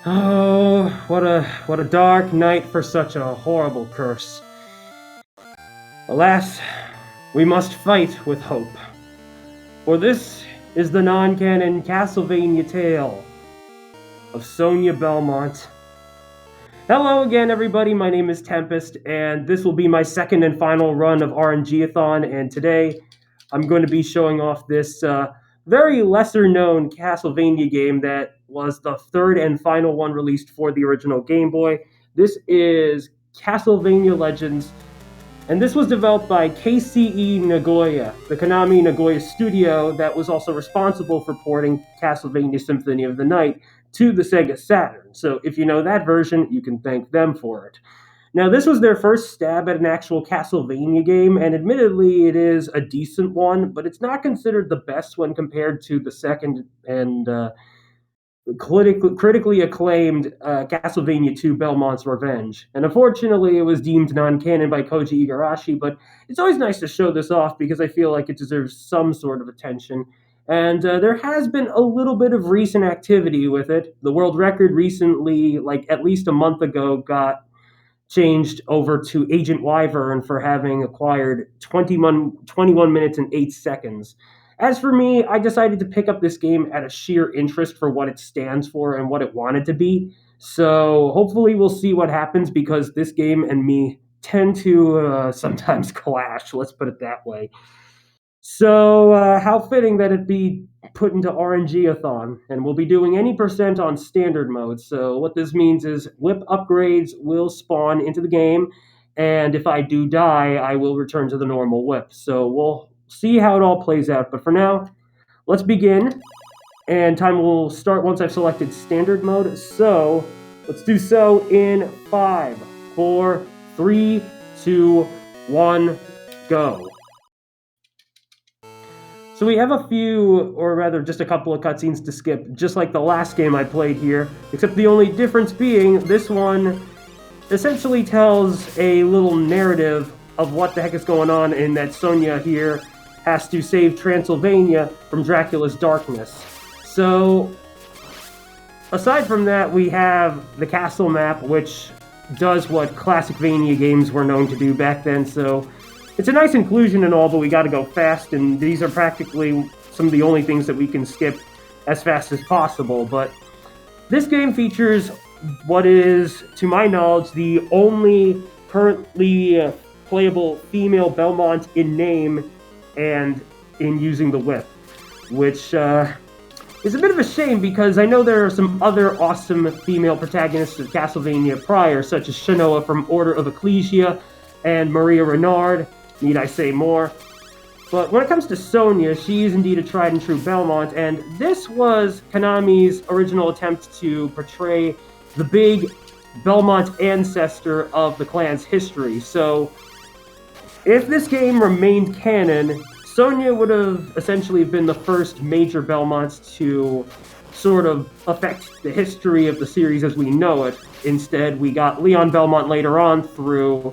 Oh, what a dark night for such a horrible curse. Alas, we must fight with hope. For this is the non-canon Castlevania tale of Sonia Belmont. Hello again, everybody. My name is Tempest, and this will be my second and final run of RNG-A-Thon. And today, I'm going to be showing off this very lesser-known Castlevania game that was the third and final one released for the original Game Boy. This is Castlevania Legends, and this was developed by KCE Nagoya, the Konami Nagoya studio that was also responsible for porting Castlevania Symphony of the Night to the Sega Saturn. So if you know that version, you can thank them for it. Now, this was their first stab at an actual Castlevania game, and admittedly, it is a decent one, but it's not considered the best when compared to the second and critically acclaimed Castlevania 2 Belmont's Revenge. And unfortunately, it was deemed non-canon by Koji Igarashi, but it's always nice to show this off because I feel like it deserves some sort of attention. And there has been a little bit of recent activity with it. The world record recently, like at least a month ago, got changed over to Agent Wyvern for having acquired 21 minutes and 8 seconds. As for me, I decided to pick up this game out of sheer interest for what it stands for and what it wanted to be. So hopefully we'll see what happens because this game and me tend to sometimes clash, let's put it that way. So, how fitting that it be put into RNG-A-Thon, and we'll be doing any percent on standard mode. So, what this means is whip upgrades will spawn into the game, and if I do die, I will return to the normal whip. So, we'll see how it all plays out. But for now, let's begin, and time will start once I've selected standard mode. So, let's do so in 5, 4, 3, 2, 1, go. So we have a few, or rather just a couple of cutscenes to skip, just like the last game I played here, except the only difference being this one essentially tells a little narrative of what the heck is going on in that Sonia here has to save Transylvania from Dracula's darkness. So, aside from that, we have the castle map, which does what classic Vania games were known to do back then, so it's a nice inclusion and all, but we gotta go fast, and these are practically some of the only things that we can skip as fast as possible. But this game features what is, to my knowledge, the only currently playable female Belmont in name and in using the whip, which is a bit of a shame because I know there are some other awesome female protagonists of Castlevania prior, such as Shanoa from Order of Ecclesia and Maria Renard. Need I say more? But when it comes to Sonia, she is indeed a tried and true Belmont, and this was Konami's original attempt to portray the big Belmont ancestor of the clan's history. So, if this game remained canon, Sonia would have essentially been the first major Belmont to sort of affect the history of the series as we know it. Instead, we got Leon Belmont later on through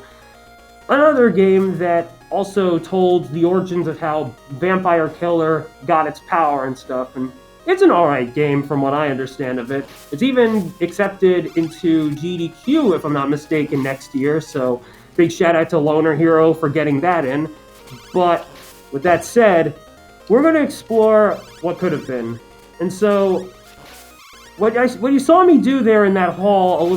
another game that also told the origins of how Vampire Killer got its power and stuff, and it's an alright game from what I understand of it. It's even accepted into GDQ, if I'm not mistaken, next year, so big shout out to Loner Hero for getting that in. But with that said, we're going to explore what could have been. And so, what you saw me do there in that hall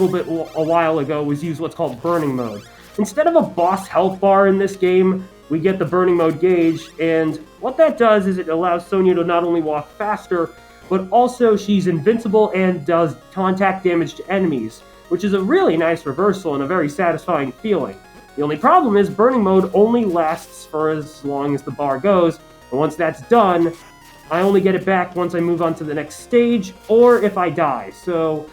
a while ago was use what's called burning mode. Instead of a boss health bar in this game, we get the burning mode gauge, and what that does is it allows Sonia to not only walk faster, but also she's invincible and does contact damage to enemies, which is a really nice reversal and a very satisfying feeling. The only problem is burning mode only lasts for as long as the bar goes, and once that's done, I only get it back once I move on to the next stage, or if I die. So,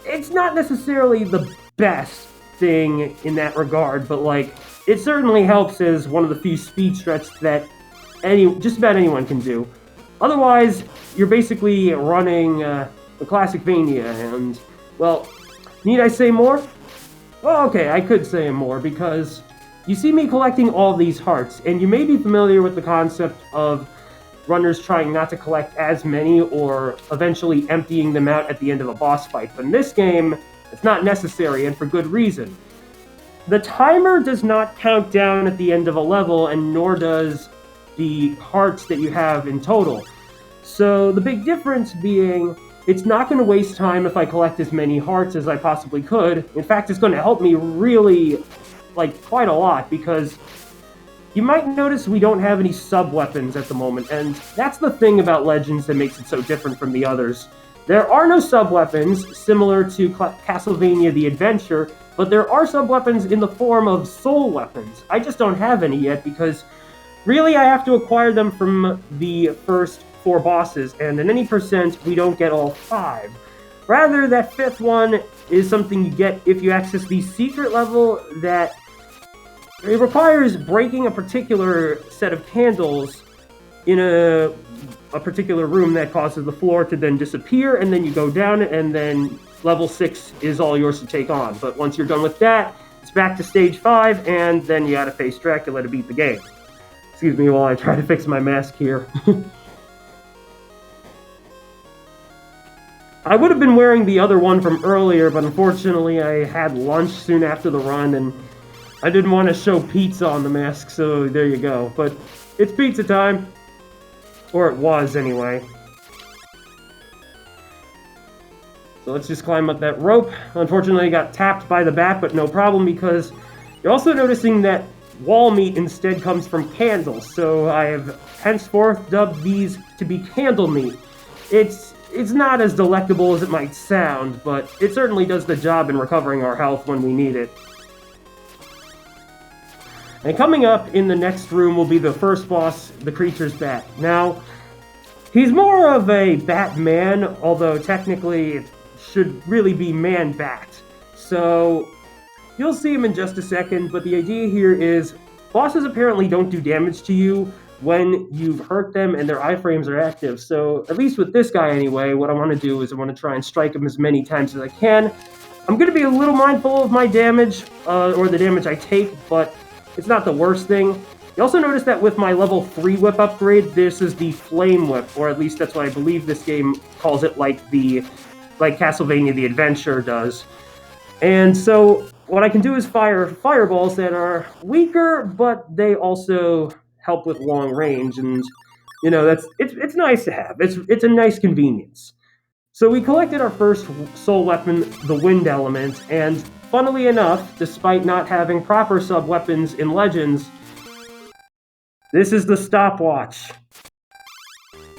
it's not necessarily the best thing in that regard, but like it certainly helps as one of the few speed strats that just about anyone can do. Otherwise, you're basically running the classic Vania, and well, need I say more? Well, okay, I could say more because you see me collecting all these hearts, and you may be familiar with the concept of runners trying not to collect as many or eventually emptying them out at the end of a boss fight. But in this game, it's not necessary, and for good reason. The timer does not count down at the end of a level, and nor does the hearts that you have in total. So the big difference being, it's not going to waste time if I collect as many hearts as I possibly could. In fact, it's going to help me really, quite a lot, because you might notice we don't have any sub-weapons at the moment, and that's the thing about Legends that makes it so different from the others. There are no sub-weapons, similar to Castlevania the Adventure, but there are sub-weapons in the form of soul weapons. I just don't have any yet, because really I have to acquire them from the first 4 bosses, and in any percent, we don't get all 5. Rather, that 5th one is something you get if you access the secret level that it requires breaking a particular set of candles in a particular room that causes the floor to then disappear, and then you go down, and then level 6 is all yours to take on. But once you're done with that, it's back to stage 5, and then you gotta face Dracula to beat the game. Excuse me while I try to fix my mask here. I would have been wearing the other one from earlier, but unfortunately I had lunch soon after the run, and I didn't want to show pizza on the mask, so there you go. But it's pizza time. Or it was, anyway. So let's just climb up that rope. Unfortunately, I got tapped by the bat, but no problem, because you're also noticing that wall meat instead comes from candles. So I have henceforth dubbed these to be candle meat. It's not as delectable as it might sound, but it certainly does the job in recovering our health when we need it. And coming up in the next room will be the first boss, the Creature's Bat. Now, he's more of a Batman, although technically it should really be Man-Bat. So, you'll see him in just a second, but the idea here is bosses apparently don't do damage to you when you've hurt them and their iframes are active. So, at least with this guy anyway, what I want to do is I want to try and strike him as many times as I can. I'm going to be a little mindful of my damage, or the damage I take, but it's not the worst thing. You also notice that with my level 3 whip upgrade, this is the Flame Whip, or at least that's what I believe this game calls it, like Castlevania the Adventure does. And so what I can do is fire fireballs that are weaker, but they also help with long range, and you know, it's nice to have. It's a nice convenience. So we collected our first soul weapon, the Wind Element, and funnily enough, despite not having proper sub-weapons in Legends, this is the stopwatch.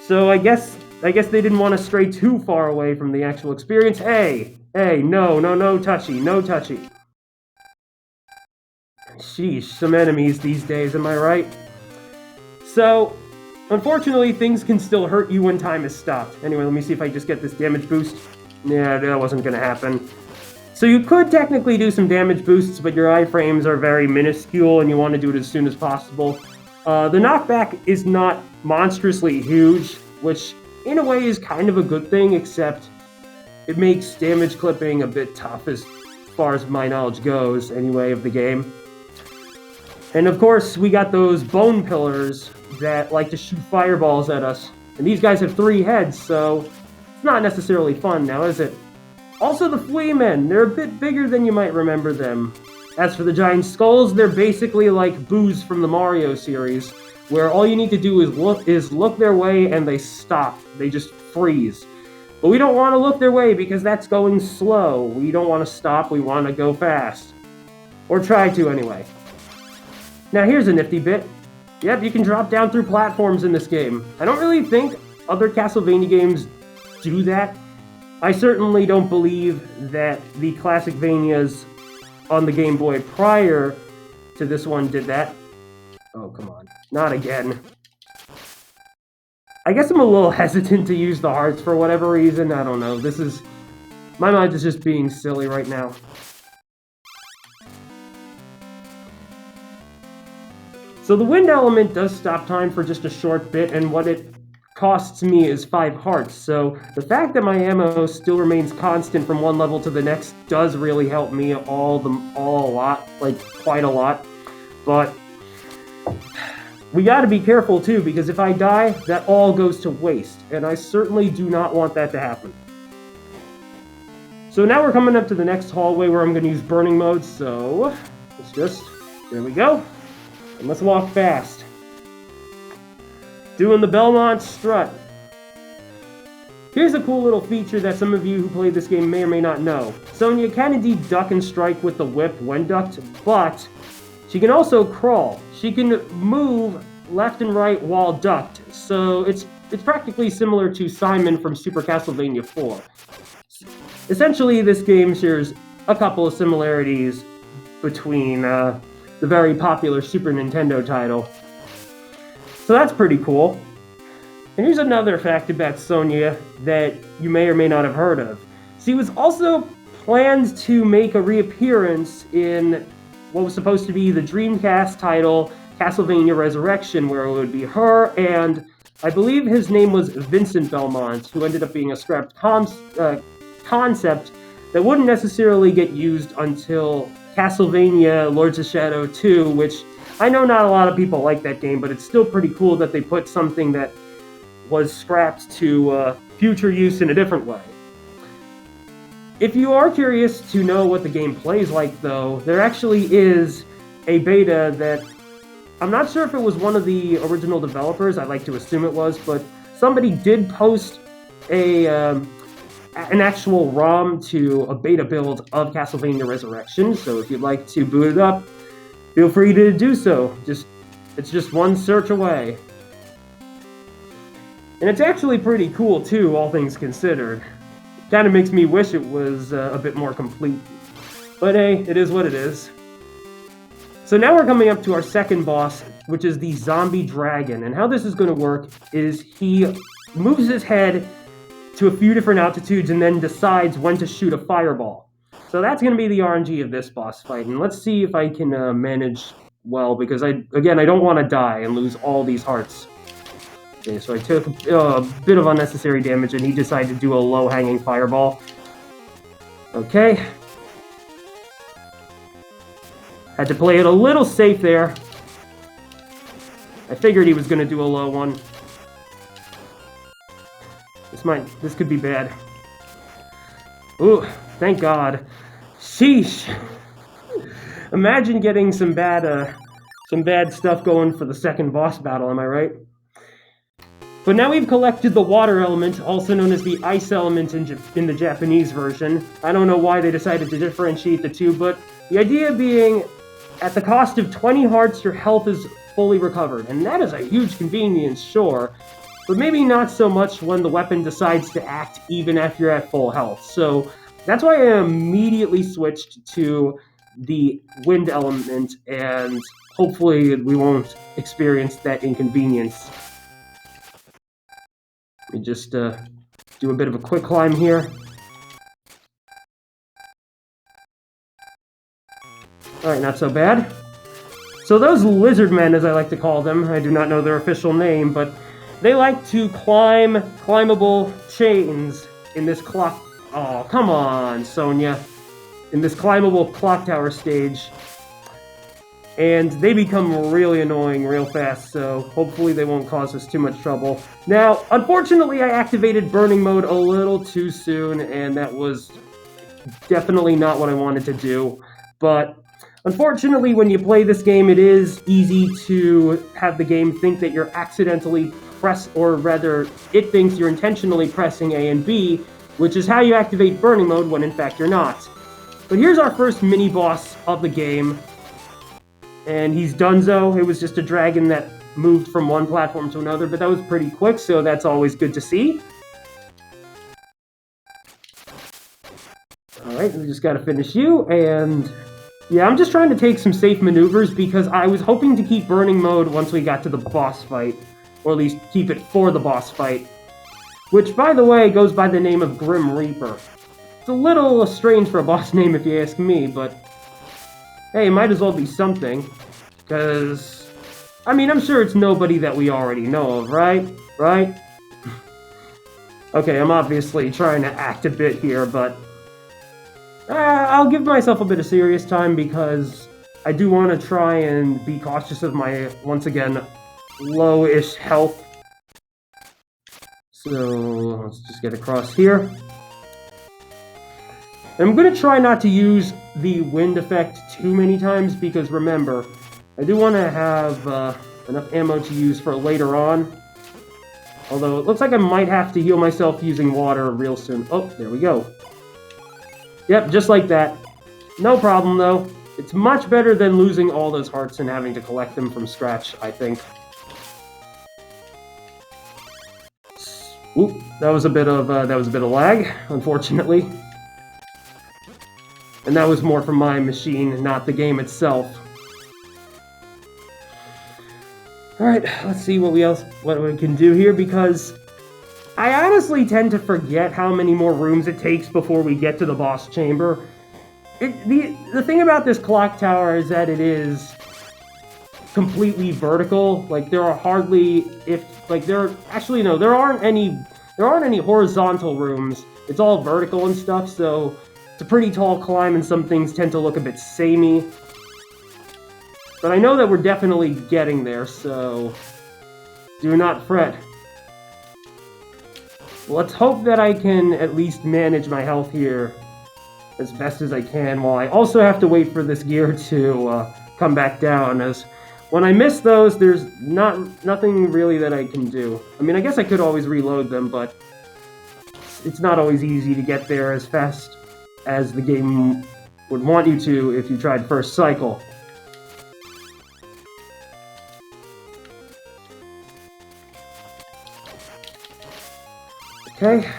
So I guess they didn't want to stray too far away from the actual experience. Hey, no touchy. Sheesh, some enemies these days, am I right? So, unfortunately, things can still hurt you when time is stopped. Anyway, let me see if I just get this damage boost. Yeah, that wasn't going to happen. So you could technically do some damage boosts, but your iframes are very minuscule and you want to do it as soon as possible. The knockback is not monstrously huge, which in a way is kind of a good thing, except it makes damage clipping a bit tough as far as my knowledge goes, anyway, of the game. And of course, we got those bone pillars that like to shoot fireballs at us. And these guys have 3 heads, so it's not necessarily fun now, is it? Also, the Fleamen, they're a bit bigger than you might remember them. As for the giant skulls, they're basically like Boos from the Mario series, where all you need to do is look their way and they stop. They just freeze. But we don't want to look their way because that's going slow. We don't want to stop, we want to go fast. Or try to, anyway. Now here's a nifty bit. Yep, you can drop down through platforms in this game. I don't really think other Castlevania games do that. I certainly don't believe that the classic Vanias on the Game Boy prior to this one did that. Oh, come on. Not again. I guess I'm a little hesitant to use the hearts for whatever reason. I don't know. My mind is just being silly right now. So the Wind Element does stop time for just a short bit, and what it costs me is 5 hearts. So the fact that my ammo still remains constant from one level to the next does really help me all a lot, like quite a lot. But We gotta be careful too, because if I die, that all goes to waste, and I certainly do not want that to happen. So now we're coming up to the next hallway where I'm gonna use burning mode, so there we go. And let's walk fast. Doing the Belmont strut. Here's a cool little feature that some of you who play this game may or may not know. Sonya can indeed duck and strike with the whip when ducked, but she can also crawl. She can move left and right while ducked, so it's practically similar to Simon from Super Castlevania 4. Essentially, this game shares a couple of similarities between the very popular Super Nintendo title. So that's pretty cool. And here's another fact about Sonya that you may or may not have heard of. She was also planned to make a reappearance in what was supposed to be the Dreamcast title, Castlevania Resurrection, where it would be her and I believe his name was Vincent Belmont, who ended up being a scrapped concept that wouldn't necessarily get used until Castlevania Lords of Shadow 2, which I know not a lot of people like that game, but it's still pretty cool that they put something that was scrapped to future use in a different way. If you are curious to know what the game plays like, though, there actually is a beta that I'm not sure if it was one of the original developers. I'd like to assume it was, but somebody did post an actual ROM to a beta build of Castlevania Resurrection. So if you'd like to boot it up, feel free to do so. It's just one search away. And it's actually pretty cool, too, all things considered. Kind of makes me wish it was a bit more complete. But hey, it is what it is. So now we're coming up to our second boss, which is the zombie dragon. And how this is going to work is he moves his head to a few different altitudes and then decides when to shoot a fireball. So that's going to be the RNG of this boss fight. And let's see if I can manage well, because I don't want to die and lose all these hearts. Okay, so I took a bit of unnecessary damage, and he decided to do a low-hanging fireball. Okay. Had to play it a little safe there. I figured he was going to do a low one. This could be bad. Ooh, thank God. Sheesh. Imagine getting some bad stuff going for the second boss battle, am I right? But now we've collected the water element, also known as the ice element in the Japanese version. I don't know why they decided to differentiate the two, but the idea being, at the cost of 20 hearts, your health is fully recovered. And that is a huge convenience, sure, but maybe not so much when the weapon decides to act even after you're at full health. So that's why I immediately switched to the wind element, and hopefully we won't experience that inconvenience. Let me just do a bit of a quick climb here. Alright, not so bad. So those lizard men, as I like to call them, I do not know their official name, but they like to climb climbable chains in this clock... Oh, come on, Sonya. In this climbable clock tower stage. And they become really annoying real fast, so hopefully they won't cause us too much trouble. Now, unfortunately, I activated burning mode a little too soon, and that was definitely not what I wanted to do. But unfortunately, when you play this game, it is easy to have the game think that you're accidentally or rather, it thinks you're intentionally pressing A and B, which is how you activate burning mode when in fact you're not. But here's our first mini-boss of the game. And he's donezo. It was just a dragon that moved from one platform to another, but that was pretty quick, so that's always good to see. Alright, we just gotta finish you, and yeah, I'm just trying to take some safe maneuvers because I was hoping to keep burning mode once we got to the boss fight, or at least keep it for the boss fight, which, by the way, goes by the name of Grim Reaper. It's a little strange for a boss name if you ask me, but hey, it might as well be something, because, I mean, I'm sure it's nobody that we already know of, right? Right? Okay, I'm obviously trying to act a bit here, but I'll give myself a bit of serious time because I do want to try and be cautious of my, once again, low-ish health. So let's just get across here. And I'm going to try not to use the wind effect too many times because remember, I do want to have enough ammo to use for later on. Although it looks like I might have to heal myself using water real soon. Oh, there we go. Yep, just like that. No problem though. It's much better than losing all those hearts and having to collect them from scratch, I think. Oop, that was a bit of lag, unfortunately. And that was more from my machine, not the game itself. Alright, let's see what we can do here, because I honestly tend to forget how many more rooms it takes before we get to the boss chamber. The thing about this clock tower is that it is completely vertical. Like, there are hardly, there aren't any horizontal rooms. It's all vertical and stuff, so it's a pretty tall climb, and some things tend to look a bit samey. But I know that we're definitely getting there, so do not fret. Let's hope that I can at least manage my health here as best as I can, while I also have to wait for this gear to come back down, as when I miss those, there's nothing really that I can do. I mean, I guess I could always reload them, but it's not always easy to get there as fast as the game would want you to if you tried first cycle. Okay.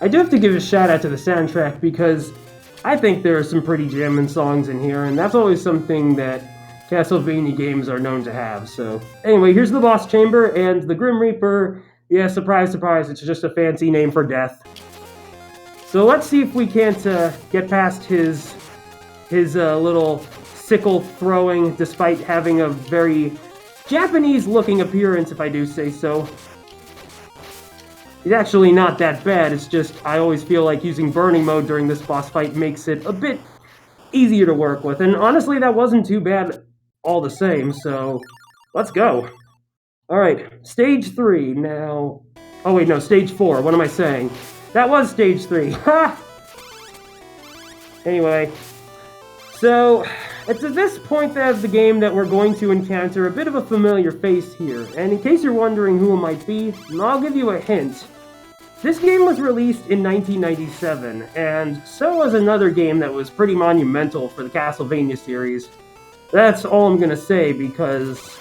I do have to give a shout out to the soundtrack because I think there are some pretty jamming songs in here, and that's always something that Castlevania games are known to have. So anyway, here's the boss chamber, and the Grim Reaper, yeah, surprise, surprise, it's just a fancy name for death. So let's see if we can't get past his little sickle throwing, despite having a very Japanese-looking appearance, if I do say so. He's actually not that bad, it's just I always feel like using burning mode during this boss fight makes it a bit easier to work with, and honestly that wasn't too bad all the same, so let's go. Alright, stage 3 now. Oh wait, no, stage 4, what am I saying? That was stage 3, ha! Anyway, so it's at this point of the game that we're going to encounter a bit of a familiar face here, and in case you're wondering who it might be, I'll give you a hint. This game was released in 1997, and so was another game that was pretty monumental for the Castlevania series. That's all I'm gonna say, because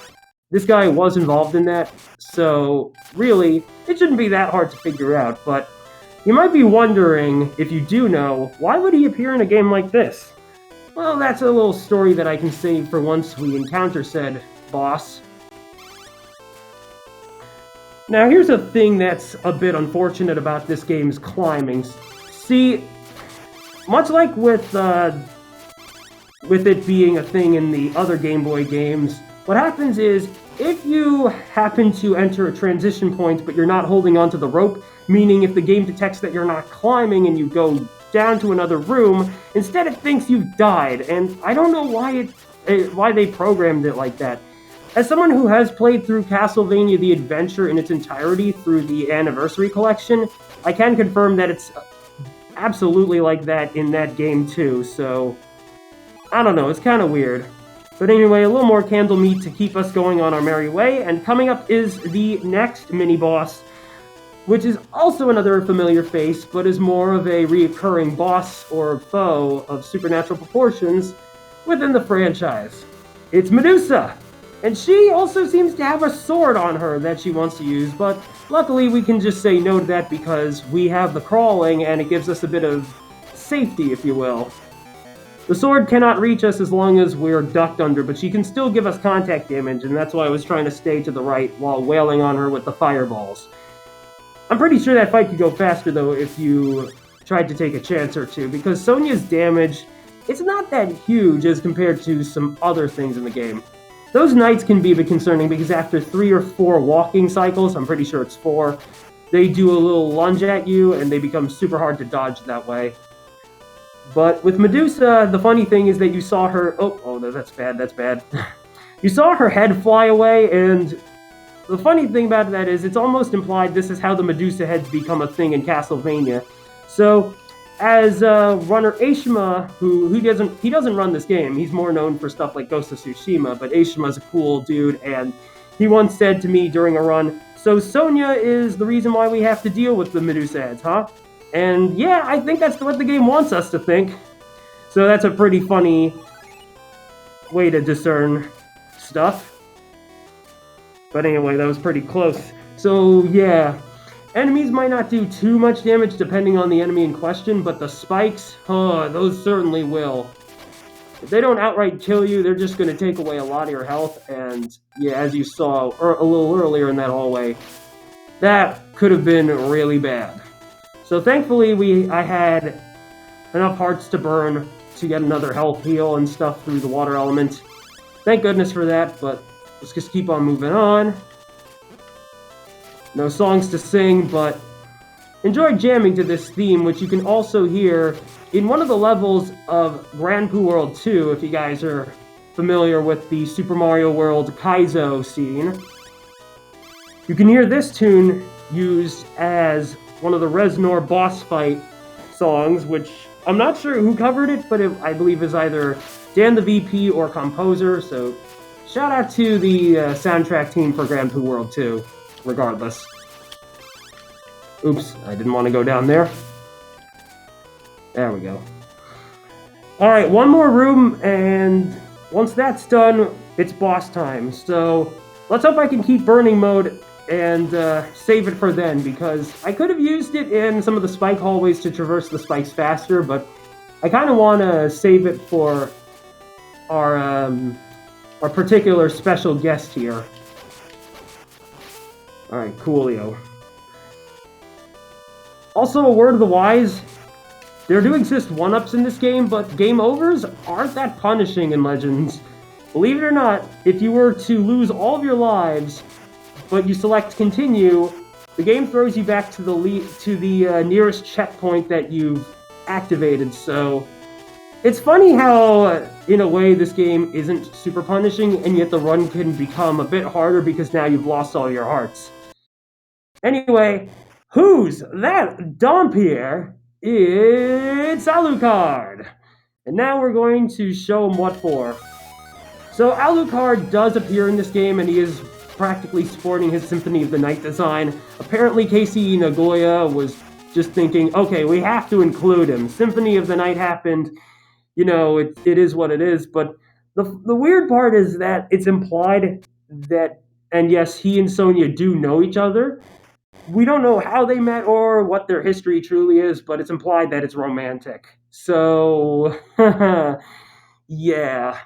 this guy was involved in that, so really, it shouldn't be that hard to figure out, but you might be wondering, if you do know, why would he appear in a game like this? Well, that's a little story that I can save for once we encounter said boss. Now, here's a thing that's a bit unfortunate about this game's climbing. See, much like with it being a thing in the other Game Boy games, what happens is, if you happen to enter a transition point but you're not holding onto the rope, meaning if the game detects that you're not climbing and you go down to another room, instead it thinks you've died, and I don't know why they programmed it like that. As someone who has played through Castlevania The Adventure in its entirety through the Anniversary Collection, I can confirm that it's absolutely like that in that game too, so I don't know, it's kind of weird. But anyway, a little more candle meat to keep us going on our merry way, and coming up is the next mini-boss, which is also another familiar face, but is more of a reoccurring boss or foe of supernatural proportions within the franchise. It's Medusa! And she also seems to have a sword on her that she wants to use, but luckily we can just say no to that because we have the crawling and it gives us a bit of safety, if you will. The sword cannot reach us as long as we're ducked under, but she can still give us contact damage, and that's why I was trying to stay to the right while wailing on her with the fireballs. I'm pretty sure that fight could go faster, though, if you tried to take a chance or two, because Sonia's damage, it's not that huge as compared to some other things in the game. Those knights can be a bit concerning, because after 3 or 4 walking cycles, I'm pretty sure it's 4, they do a little lunge at you, and they become super hard to dodge that way. But with Medusa, the funny thing is that you saw her... Oh, no, that's bad, that's bad. You saw her head fly away, and the funny thing about that is it's almost implied this is how the Medusa heads become a thing in Castlevania. So, as runner Aishima, he doesn't run this game, he's more known for stuff like Ghost of Tsushima, but Aishima's a cool dude, and he once said to me during a run, "So Sonya is the reason why we have to deal with the Medusa heads, huh?" And yeah, I think that's what the game wants us to think. So that's a pretty funny way to discern stuff. But anyway, that was pretty close. So yeah, enemies might not do too much damage depending on the enemy in question, but the spikes, those certainly will. If they don't outright kill you, they're just going to take away a lot of your health, and yeah, as you saw a little earlier in that hallway, that could have been really bad. So thankfully I had enough hearts to burn to get another health heal and stuff through the water element. Thank goodness for that, but let's just keep on moving on. No songs to sing, but enjoy jamming to this theme, which you can also hear in one of the levels of Grand Poo World 2, if you guys are familiar with the Super Mario World Kaizo scene. You can hear this tune used as one of the Reznor boss fight songs, which I'm not sure who covered it, but I believe is either Dan the VP or composer, so shout out to the soundtrack team for Grand Poo World 2, regardless. Oops, I didn't want to go down there. There we go. Alright, one more room, and once that's done, it's boss time. So let's hope I can keep burning mode and save it for then, because I could have used it in some of the spike hallways to traverse the spikes faster, but I kind of want to save it for our particular special guest here. Alright, coolio. Also, a word of the wise, there do exist 1-ups in this game, but game overs aren't that punishing in Legends. Believe it or not, if you were to lose all of your lives, but you select continue, the game throws you back to the nearest checkpoint that you've activated. So it's funny how, in a way, this game isn't super punishing, and yet the run can become a bit harder because now you've lost all your hearts. Anyway, who's that Dompier? It's Alucard! And now we're going to show him what for. So Alucard does appear in this game, and he is practically sporting his Symphony of the Night design. Apparently Casey Nagoya was just thinking, okay, we have to include him. Symphony of the Night happened, you know, it is what it is, but the weird part is that it's implied that, and yes, he and Sonya do know each other. We don't know how they met or what their history truly is, but it's implied that it's romantic. So, yeah.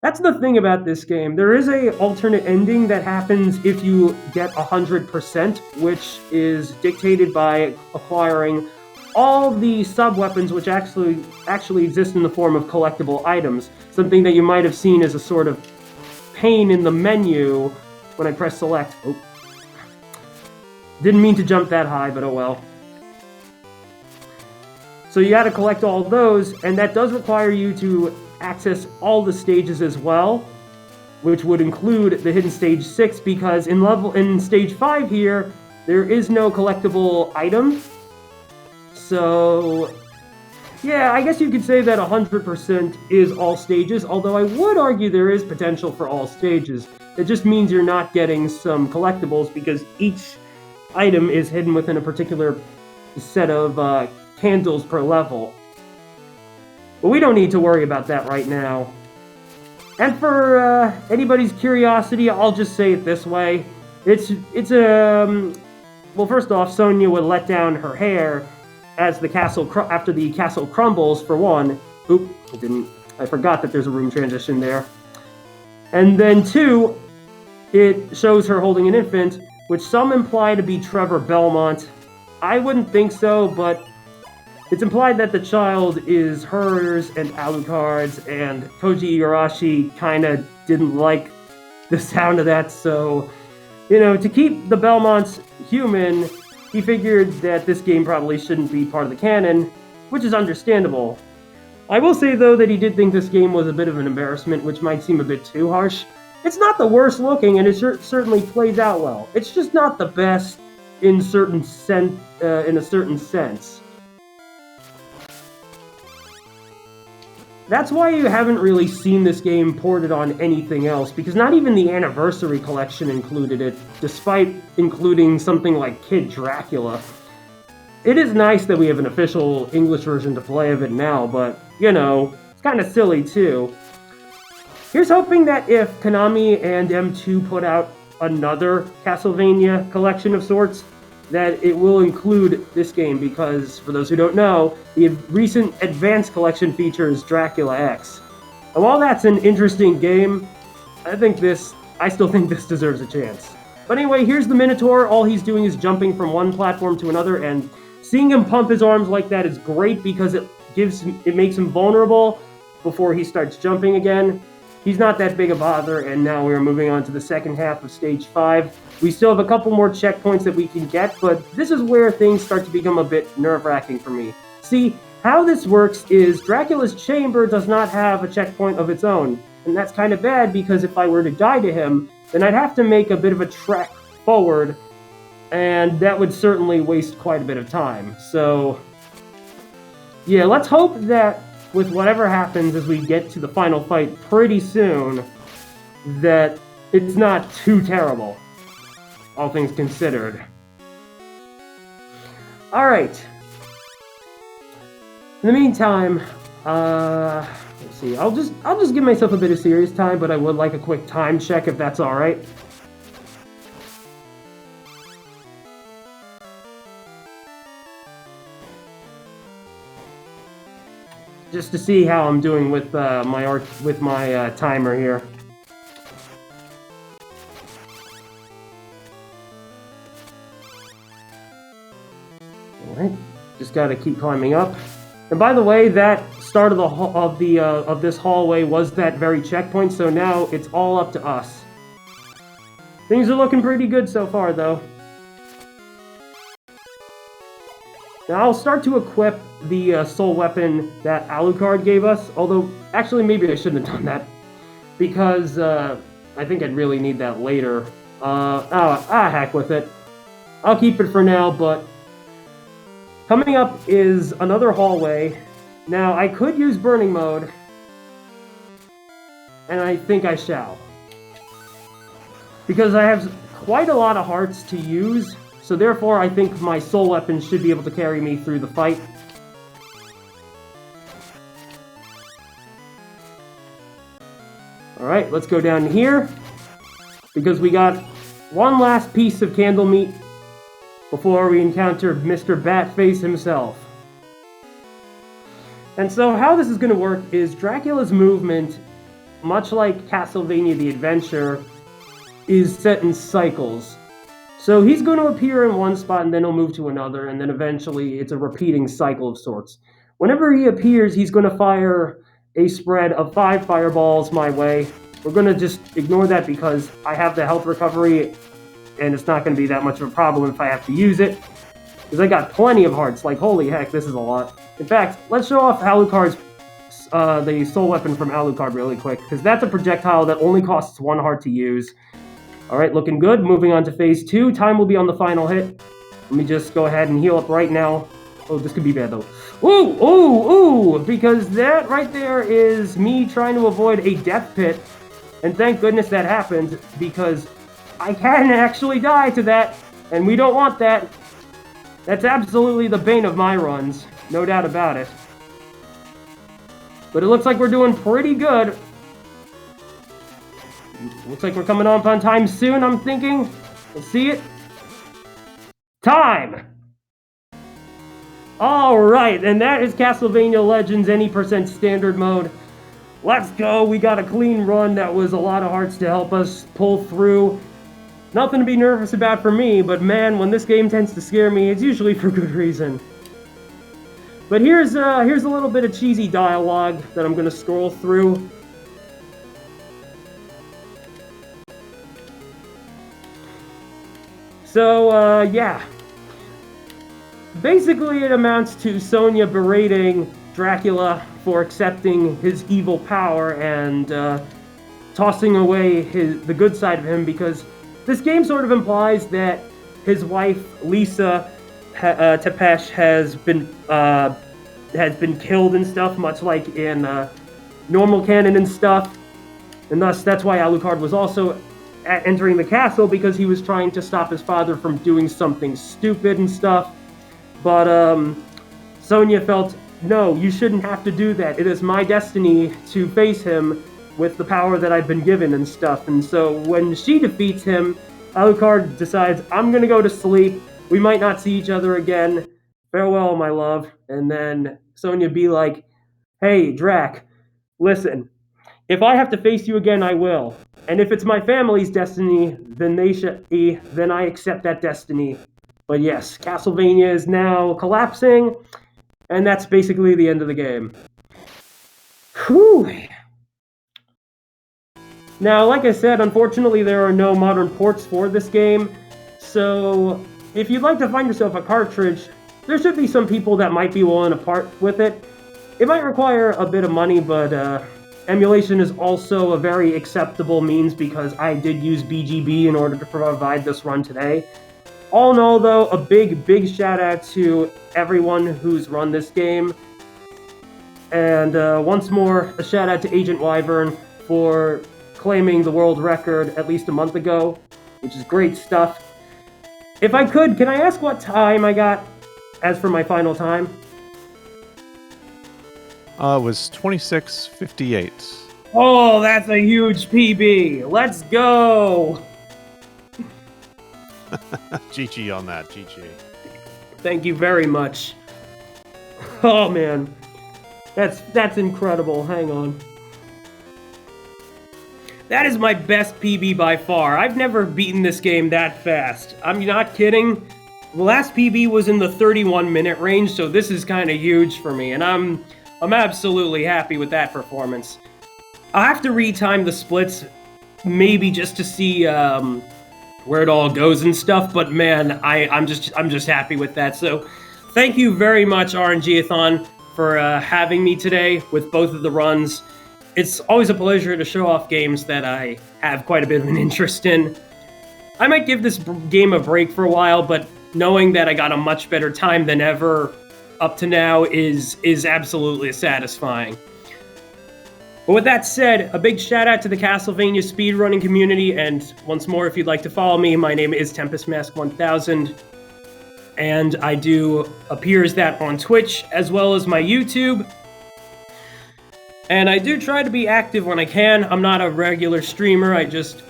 That's the thing about this game. There is a alternate ending that happens if you get 100%, which is dictated by acquiring all the sub-weapons which actually exist in the form of collectible items. Something that you might have seen as a sort of pane in the menu when I press select. Oh. Didn't mean to jump that high, but oh well. So you gotta collect all those, and that does require you to access all the stages as well, which would include the hidden stage 6, because in stage 5 here, there is no collectible item. So yeah, I guess you could say that 100% is all stages, although I would argue there is potential for all stages. It just means you're not getting some collectibles, because each item is hidden within a particular set of candles per level. But we don't need to worry about that right now. And for anybody's curiosity, I'll just say it this way. Well, first off, Sonya would let down her hair as the castle after the castle crumbles, for one. Oop, I forgot that there's a room transition there. And then 2, it shows her holding an infant, which some imply to be Trevor Belmont. I wouldn't think so, but it's implied that the child is hers and Alucard's, and Koji Igarashi kinda didn't like the sound of that, so, you know, to keep the Belmonts human, he figured that this game probably shouldn't be part of the canon, which is understandable. I will say, though, that he did think this game was a bit of an embarrassment, which might seem a bit too harsh. It's not the worst looking, and it certainly plays out well. It's just not the best in a certain sense. That's why you haven't really seen this game ported on anything else, because not even the Anniversary Collection included it, despite including something like Kid Dracula. It is nice that we have an official English version to play of it now, but, you know, it's kind of silly too. Here's hoping that if Konami and M2 put out another Castlevania collection of sorts, that it will include this game, because, for those who don't know, the recent Advanced Collection features Dracula X. And while that's an interesting game, I still think this deserves a chance. But anyway, here's the Minotaur. All he's doing is jumping from one platform to another, and seeing him pump his arms like that is great because it makes him vulnerable before he starts jumping again. He's not that big a bother, and now we're moving on to the second half of Stage 5. We still have a couple more checkpoints that we can get, but this is where things start to become a bit nerve-wracking for me. See, how this works is Dracula's chamber does not have a checkpoint of its own, and that's kind of bad because if I were to die to him, then I'd have to make a bit of a trek forward, and that would certainly waste quite a bit of time. So, yeah, let's hope that with whatever happens as we get to the final fight pretty soon, that it's not too terrible, all things considered. Alright. In the meantime, let's see, I'll just give myself a bit of serious time, but I would like a quick time check if that's alright. Just to see how I'm doing with my timer here. All right, just got to keep climbing up. And by the way, that start of this hallway was that very checkpoint, so now it's all up to us. Things are looking pretty good so far, though. Now I'll start to equip the soul weapon that Alucard gave us, although actually maybe I shouldn't have done that, because I think I'd really need that later. Heck with it. I'll keep it for now, but coming up is another hallway. Now I could use burning mode, and I think I shall, because I have quite a lot of hearts to use. So therefore, I think my soul weapon should be able to carry me through the fight. Alright, let's go down here, because we got one last piece of candle meat before we encounter Mr. Batface himself. And so how this is going to work is Dracula's movement, much like Castlevania the Adventure, is set in cycles. So he's going to appear in one spot, and then he'll move to another, and then eventually it's a repeating cycle of sorts. Whenever he appears, he's going to fire a spread of 5 fireballs my way. We're going to just ignore that because I have the health recovery, and it's not going to be that much of a problem if I have to use it, because I got plenty of hearts. Like, holy heck, this is a lot. In fact, let's show off Alucard's, the soul weapon from Alucard really quick, because that's a projectile that only costs 1 heart to use. Alright, looking good. Moving on to phase 2. Time will be on the final hit. Let me just go ahead and heal up right now. Oh, this could be bad, though. Ooh, ooh, ooh! Because that right there is me trying to avoid a death pit. And thank goodness that happened, because I can actually die to that, and we don't want that. That's absolutely the bane of my runs. No doubt about it. But it looks like we're doing pretty good. Looks like we're coming up on time soon, I'm thinking. Let's see it. Time! Alright, and that is Castlevania Legends Any % Standard Mode. Let's go, we got a clean run. That was a lot of hearts to help us pull through. Nothing to be nervous about for me, but man, when this game tends to scare me, it's usually for good reason. But here's a little bit of cheesy dialogue that I'm going to scroll through. So, yeah. Basically, it amounts to Sonya berating Dracula for accepting his evil power and tossing away the good side of him, because this game sort of implies that his wife Lisa Tepesh has been killed and stuff, much like in normal canon and stuff, and thus that's why Alucard was also entering the castle, because he was trying to stop his father from doing something stupid and stuff. But Sonya felt, no, you shouldn't have to do that. It is my destiny to face him with the power that I've been given and stuff. And so when she defeats him, Alucard decides, I'm gonna go to sleep. We might not see each other again. Farewell, my love. And then Sonya be like, hey, Drac, listen, if I have to face you again, I will. And if it's my family's destiny, then then I accept that destiny. But yes, Castlevania is now collapsing, and that's basically the end of the game. Whew. Now, like I said, unfortunately there are no modern ports for this game, so if you'd like to find yourself a cartridge, there should be some people that might be willing to part with it. It might require a bit of money, but emulation is also a very acceptable means, because I did use BGB in order to provide this run today. All in all, though, a big shout out to everyone who's run this game. And once more, a shout out to Agent Wyvern for claiming the world record at least a month ago, which is great stuff. If I could, can I ask what time I got as for my final time? It was 26:58. Oh, that's a huge PB. Let's go. GG on that, GG. Thank you very much. Oh man, that's incredible. Hang on. That is my best PB by far. I've never beaten this game that fast. I'm not kidding. The last PB was in the 31-minute range, so this is kind of huge for me, and I'm absolutely happy with that performance. I'll have to retime the splits, maybe just to see where it all goes and stuff, but man, I'm just happy with that. So thank you very much, RNG-A-Thon, for having me today with both of the runs. It's always a pleasure to show off games that I have quite a bit of an interest in. I might give this game a break for a while, but knowing that I got a much better time than ever up to now is absolutely satisfying. But with that said, a big shout out to the Castlevania speedrunning community, and once more, if you'd like to follow me, my name is Tempestmask1000, and I do appears that on Twitch as well as my YouTube. And I do try to be active when I can. I'm not a regular streamer. I just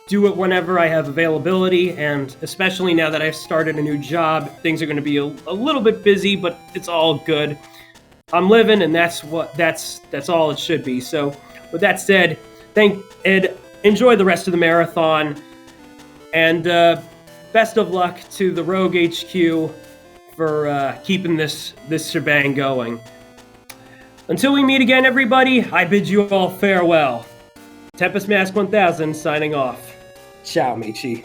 do it whenever I have availability, and especially now that I've started a new job, things are going to be a little bit busy, but it's all good. I'm living, and that's all it should be. So, with that said, enjoy the rest of the marathon, and best of luck to the Rogue HQ for keeping this shebang going. Until we meet again, everybody, I bid you all farewell. Tempestmask1000 signing off. Ciao, amici.